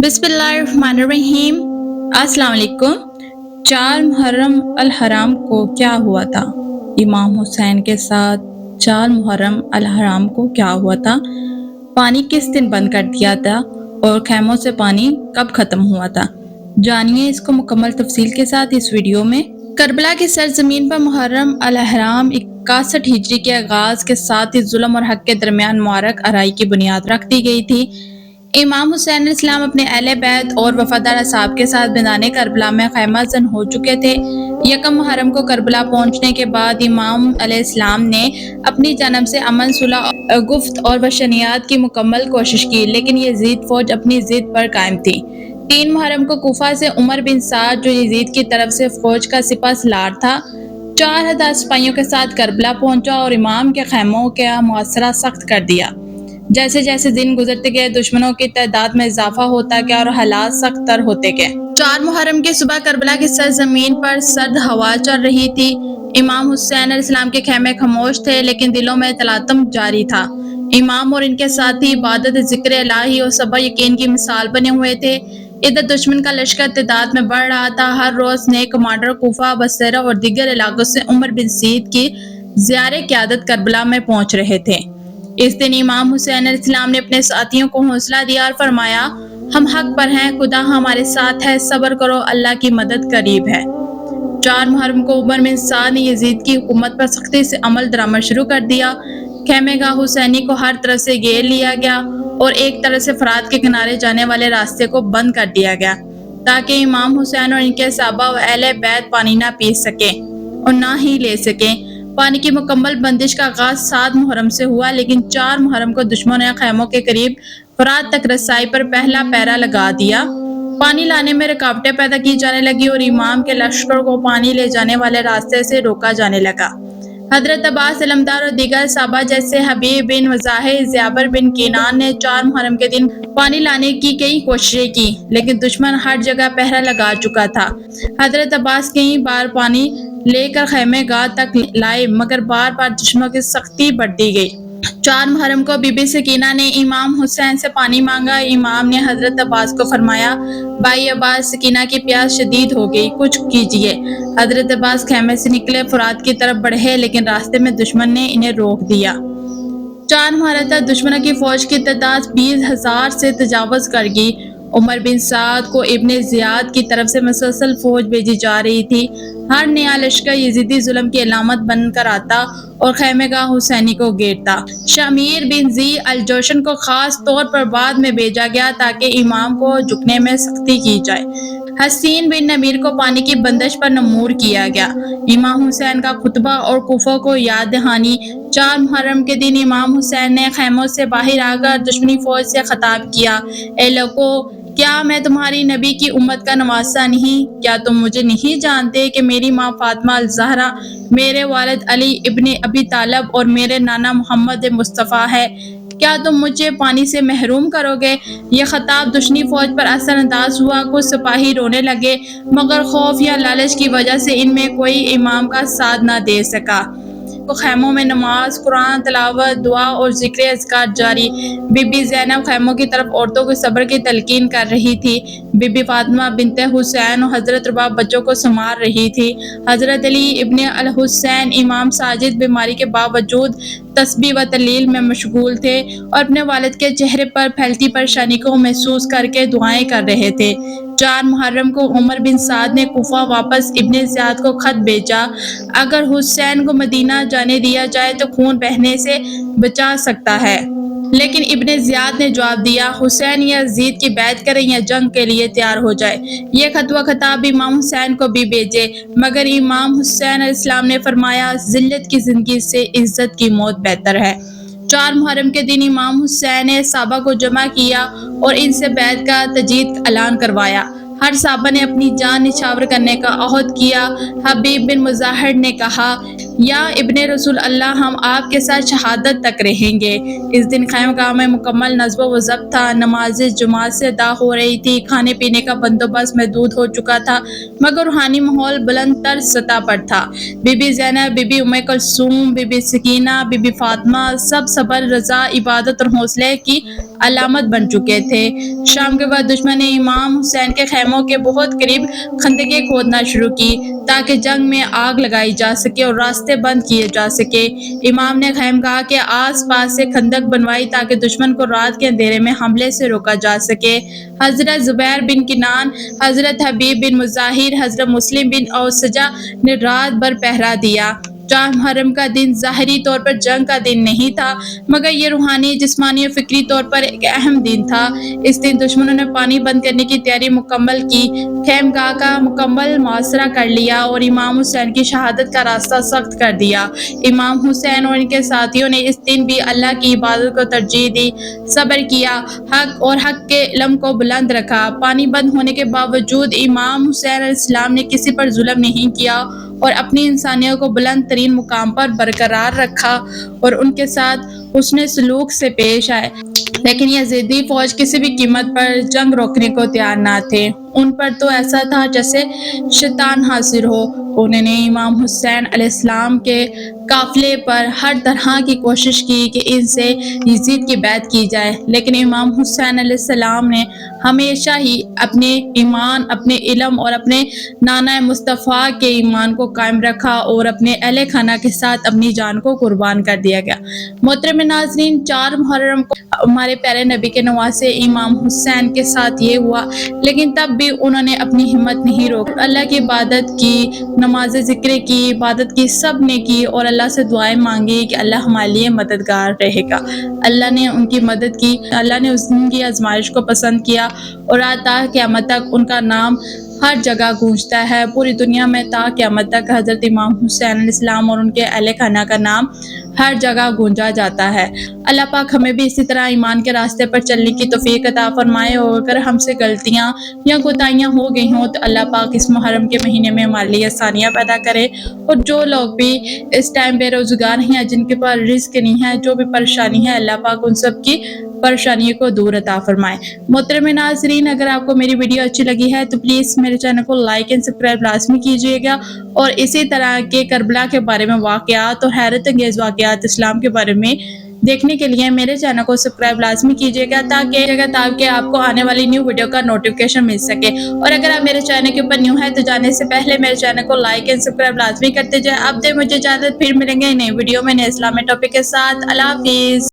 बिस्मिल्लाहिर्रहमानिर्रहीम। अस्सलाम वालेकुम। 4 मुहर्रम अल-हराम को क्या हुआ था? इमाम हुसैन के साथ 4 मुहर्रम अल-हराम को क्या हुआ था? पानी किस दिन बंद कर दिया था और खैमों से पानी कब ख़त्म हुआ था? जानिए इसको मुकम्मल तफसील के साथ इस वीडियो में। करबला की सरजमीन पर मुहर्रम अल-हराम 61 हिजरी के आगाज़ के साथ ही जुल्म और हक के दरमियान मुबारक आराई की बुनियाद रख दी गई थी। इमाम हुसैन इस्लाम अपने अहले बैत और वफादार असहाब के साथ मैदान करबला में खैमा जन हो चुके थे। यकम मुहर्रम को करबला पहुंचने के बाद इमाम अलैहिस्सलाम ने अपनी जानब से अमन सुलह गुफ्त और वशनियात की मुकम्मल कोशिश की, लेकिन यजीद फौज अपनी जिद पर कायम थी। 3 मुहर्रम को कुफा से उमर बिन साद, जो यजीद की तरफ से फौज का सिपह सलार था, 4000 सिपाहियों के साथ करबला पहुंचा और इमाम के खैमों का मुआसरा सख्त कर दिया। जैसे जैसे दिन गुजरते गए दुश्मनों की तादाद में इजाफा होता गया और हालात सख्त तर होते गए। 4 मुहर्रम की सुबह करबला की सरजमीन पर सर्द हवा चल रही थी। इमाम हुसैन अलैहिस्सलाम के खेमे खामोश थे, लेकिन दिलों में तलातम जारी था। इमाम और इनके साथी इबादत, जिक्र इलाही और सब्र यकीन की मिसाल बने हुए थे। इधर दुश्मन का लश्कर तादाद में बढ़ रहा था। हर रोज नए कमांडर कुफा, बसरा और दीगर इलाकों से उमर बिन सीद की ज़ियारे क़यादत करबला में पहुंच रहे थे। इस दिन इमाम हुसैन अलैहिस्सलाम ने अपने साथियों को हौसला दिया और फरमाया, हम हक पर हैं, खुदा हमारे साथ है, सब्र करो, अल्लाह की मदद करीब है। 4 मुहर्रम को उमर बिन साद ने यजीद की हुकूमत पर सख्ती से अमल दरामद शुरू कर दिया। खेमेगाह हुसैनी को हर तरफ से घेर लिया गया और एक तरफ से फरात के किनारे जाने वाले रास्ते को बंद कर दिया गया, ताकि इमाम हुसैन और इनके सहाबा व अहले बैत पानी ना पी सकें और ना ही ले सकें। पानी की मुकम्मल बंदिश का आगाज 7 मुहर्रम से हुआ, लेकिन 4 मुहर्रम को दुश्मनों ने खैमों के करीब फरात तक रसाई पर पहला पैरा लगा दिया। पानी लाने में रुकावटें पैदा की जाने लगी और इमाम के लश्कर को पानी ले जाने वाले रास्ते से रोका जाने लगा। हजरत अब्बास इलमदार और दीगर साहबा जैसे हबीब बिन वजाहिर, ज़याबर बिन कीनान ने 4 मुहर्रम के दिन पानी लाने की कई कोशिशें की, लेकिन दुश्मन हर जगह पहरा लगा चुका था। हजरत अब्बास कई बार पानी लेकर खैमे गाह तक लाए, मगर बार बार दुश्मनों की सख्ती बढ़ती गई। 4 मुहर्रम को बीबी सकीना ने इमाम हुसैन से पानी मांगा। इमाम ने हजरत अब्बास को फरमाया, भाई अब्बास, सकीना की प्यास शदीद हो गई, कुछ कीजिए। हजरत अब्बास खैमे से निकले, फुरात की तरफ बढ़े, लेकिन रास्ते में दुश्मन ने इन्हें रोक दिया। 4 मुहर्रम तक दुश्मनों की फौज की तादाद 20,000 से तजावज़ कर गई। उमर बिन साद को इब्ने ज़ियाद की तरफ से मुसलसल फौज भेजी जा रही थी। हर नया लश्कर यजीदी जुल्म की अलामत बनकर आता और खैमेगाह हुसैनी को घेरता। शमीर बिन जी अल जोशन को खास तौर पर बाद में भेजा गया, ताकि इमाम को झुकने में सख्ती की जाए। हसीन बिन नमीर को पानी की बंदिश पर नमूर किया गया। इमाम हुसैन का खुतबा और कुफा को याद दहानी। 4 मुहर्रम के दिन इमाम हुसैन ने खैमों से बाहर आकर दुश्मनी फौज से खिताब किया, ए लोगो, क्या मैं तुम्हारी नबी की उम्मत का नवासा नहीं? क्या तुम मुझे नहीं जानते कि मेरी माँ फातिमा अल-ज़हरा, मेरे वालिद अली इब्ने अबी तालिब और मेरे नाना मोहम्मद मुस्तफ़ा है? क्या तुम मुझे पानी से महरूम करोगे? यह खिताब दुश्मनी फौज पर असरअंदाज हुआ। कुछ सिपाही रोने लगे, मगर खौफ या लालच की वजह से इनमें कोई इमाम का साथ न दे सका। तो खैमों में नमाज, कुरान तिलावत, दुआ और जिक्र अज़कार जारी। बीबी ज़ैनब खैमों की तरफ औरतों को सब्र की तलकीन कर रही थी। बीबी फातिमा बिनते हुसैन और हजरत रुबाब बच्चों को संभाल रही थी। हजरत अली इब्ने अल हुसैन इमाम साजिद बीमारी के बावजूद तस्बीह व तहलील में मशगूल थे और अपने वालिद के चेहरे पर फैलती परेशानी को महसूस करके दुआएं कर रहे थे। 4 मुहर्रम को उमर बिन साद ने कुफा वापस इब्ने ज़ियाद को खत भेजा, अगर हुसैन को मदीना जाने दिया जाए तो खून बहने से बचा सकता है। लेकिन इब्ने ज़ियाद ने जवाब दिया, हुसैन या यजीद की बैत करें या जंग के लिए तैयार हो जाए। ये खतवा खिताब इमाम हुसैन को भी भेजे, मगर इमाम हुसैन अलैहिस्सलाम ने फरमाया, जिल्लत की जिंदगी से इज्जत की मौत बेहतर है। 4 मुहर्रम के दिन इमाम हुसैन ने सहाबा को जमा किया और इनसे बैत का तजदीद ऐलान करवाया। हर सहाबा ने अपनी जान निछावर करने का अहद किया। हबीब बिन मुजाहिर ने कहा, یا ابن رسول اللہ ہم آپ کے ساتھ شہادت تک رہیں گے۔ اس دن خیمگاہ میں مکمل نظم و ضبط تھا، نمازیں جماعت سے ادا ہو رہی تھی، کھانے پینے کا بندوبست محدود ہو چکا تھا، مگر روحانی ماحول بلند تر سطح پر تھا۔ Bibi Zainab, Bibi Umm Kulsoom, Bibi Sakina, Bibi Fatima سب صبر، رضا، عبادت اور حوصلے کی علامت بن چکے تھے۔ شام کے بعد دشمن نے امام حسین کے خیموں کے بہت قریب خندقیں کھودنا شروع کی تاکہ جنگ میں آگ لگائی جا سکے اور راستے بند کیے جا سکے۔ امام نے خیمگاہ کے آس پاس سے خندق بنوائی تاکہ دشمن کو رات کے اندھیرے میں حملے سے روکا جا سکے۔ حضرت زبیر بن کنان، حضرت حبیب بن مظاہر، حضرت مسلم بن اوسجہ نے رات بھر پہرا دیا۔ 4 محرم کا دن ظاہری طور پر جنگ کا دن نہیں تھا، مگر یہ روحانی، جسمانی اور فکری طور پر ایک اہم دن تھا۔ اس دن دشمنوں نے پانی بند کرنے کی تیاری مکمل کی، خیمگاہ کا مکمل محاصرہ کر لیا اور امام حسین کی شہادت کا راستہ سخت کر دیا۔ امام حسین اور ان کے ساتھیوں نے اس دن بھی اللہ کی عبادت کو ترجیح دی، صبر کیا اور حق کے علم کو بلند رکھا۔ پانی بند ہونے کے باوجود امام حسین علیہ السلام نے کسی پر ظلم نہیں کیا اور اپنی انسانیت کو بلند ترین مقام پر برقرار رکھا اور ان کے ساتھ حسن سلوک سے پیش آئے۔ لیکن یزیدی فوج کسی بھی قیمت پر جنگ روکنے کو تیار نہ تھے۔ ان پر تو ایسا تھا جیسے شیطان حاضر ہو۔ انہوں نے امام حسین علیہ السلام کے قافلے پر ہر طرح کی کوشش کی کہ ان سے یزید کی بیعت کی جائے، لیکن امام حسین علیہ السلام نے ہمیشہ ہی اپنے ایمان، اپنے علم اور اپنے نانا مصطفیٰ کے ایمان کو قائم رکھا اور اپنے اہل خانہ کے ساتھ اپنی جان کو قربان کر دیا گیا۔ محترم ناظرین، 4 محرم کو ہمارے پیارے نبی کے نواسے امام حسین کے ساتھ یہ ہوا، لیکن تب بھی انہوں نے اپنی ہمت نہیں روکی، اللہ کی عبادت کی، نماز ذکر کی، عبادت کی، سب نے کی اور اللہ سے دعائیں مانگی کہ اللہ ہمارے لیے مددگار رہے گا۔ اللہ نے ان کی مدد کی، اللہ نے ان کی آزمائش کو پسند کیا اور آج تا قیامت تک ان کا نام ہر جگہ گونجتا ہے۔ پوری دنیا میں تا قیامت تک حضرت امام حسین علیہ السلام اور ان کے اہل خانہ کا نام ہر جگہ گونجا جاتا ہے۔ اللہ پاک ہمیں بھی اسی طرح ایمان کے راستے پر چلنے کی توفیق عطا فرمائے، اور اگر ہم سے غلطیاں یا کوتاہیاں ہو گئی ہوں تو اللہ پاک اس محرم کے مہینے میں ہمارے لیے آسانیاں پیدا کرے، اور جو لوگ بھی اس ٹائم بے روزگار ہیں، جن کے پاس رزق نہیں ہے، جو بھی پریشانی ہے، اللہ پاک ان سب کی پریشانیوں کو دور عطا فرمائے۔ محترم ناظرین، اگر آپ کو میری ویڈیو اچھی لگی ہے تو پلیز میرے چینل کو لائک اینڈ سبسکرائب لازمی کیجیے گا، اور اسی طرح کے کربلا کے بارے میں واقعات اور حیرت انگیز واقعات اسلام کے بارے میں دیکھنے کے لیے میرے چینل کو سبسکرائب لازمی کیجیے گا تاکہ آپ کو آنے والی نیو ویڈیو کا نوٹیفیکیشن مل سکے۔ اور اگر آپ میرے چینل کے اوپر نیو ہے تو جانے سے پہلے میرے چینل کو لائک اینڈ سبسکرائب لازمی کرتے جائیں۔ اب دے مجھے اجازت، پھر ملیں گے نئی ویڈیو میں نئے اسلامی ٹاپک کے ساتھ۔ اللہ حافظ۔